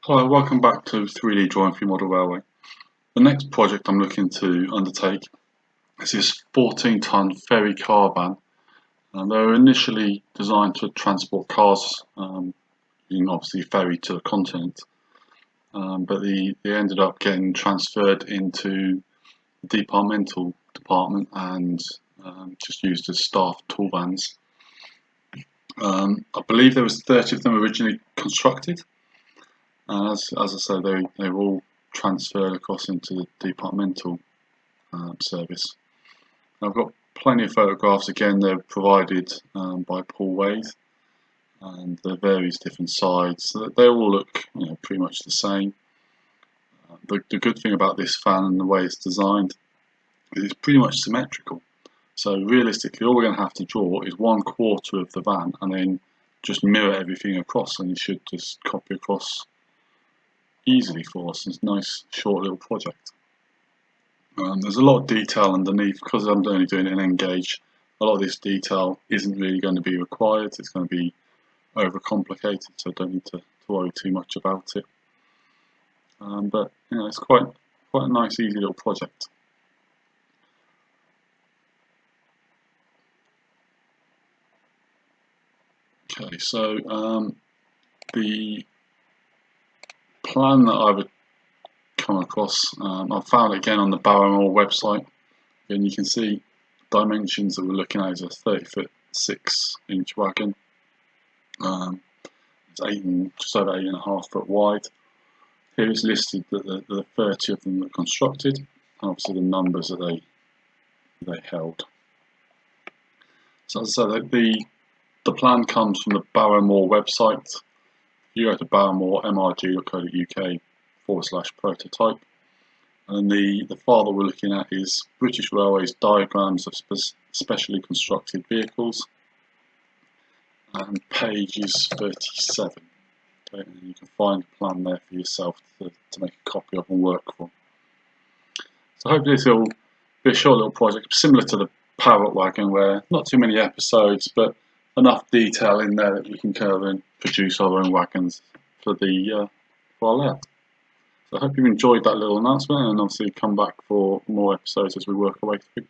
Hi, welcome back to 3D Drawing for Your Model Railway. The next project I'm looking to undertake is this 14-ton ferry car van. And they were initially designed to transport cars, using obviously ferry to the continent, but they ended up getting transferred into the departmental department and just used as staff tool vans. I believe there was 30 of them originally constructed. As I said, they were all transferred across into the departmental service. I've got plenty of photographs. Again, they're provided by Paul Wade, and they're various different sides. So they all look, pretty much the same. The good thing about this fan and the way it's designed is it's pretty much symmetrical. So realistically, all we're going to have to draw is 1/4 of the van, and then just mirror everything across, and you should just copy across easily for us. It's a nice short little project. There's a lot of detail underneath because I'm only doing it in Engage. A lot of this detail isn't really going to be required. It's going to be overcomplicated, so I don't need to worry too much about it. But it's quite a nice, easy little project. Okay, so the plan that I would come across, I found it again on the Barrowmore website, and you can see dimensions that we're looking at is a 30-foot 6-inch wagon. It's just over 8.5 foot wide. Here it's listed that the 30 of them are constructed, and obviously the numbers that they held. So as I said, the plan comes from the Barrowmore website. You go to barrowmoremrg.co.uk/prototype, and the file that we're looking at is British Railways diagrams of specially constructed vehicles, and page is 37. Okay, and you can find a plan there for yourself to make a copy of and work from. So hopefully this will be a short little project similar to the Parrot Wagon, where not too many episodes, but enough detail in there that we can kind of produce our own wagons for our layout. So I hope you enjoyed that little announcement, and obviously come back for more episodes as we work our way through.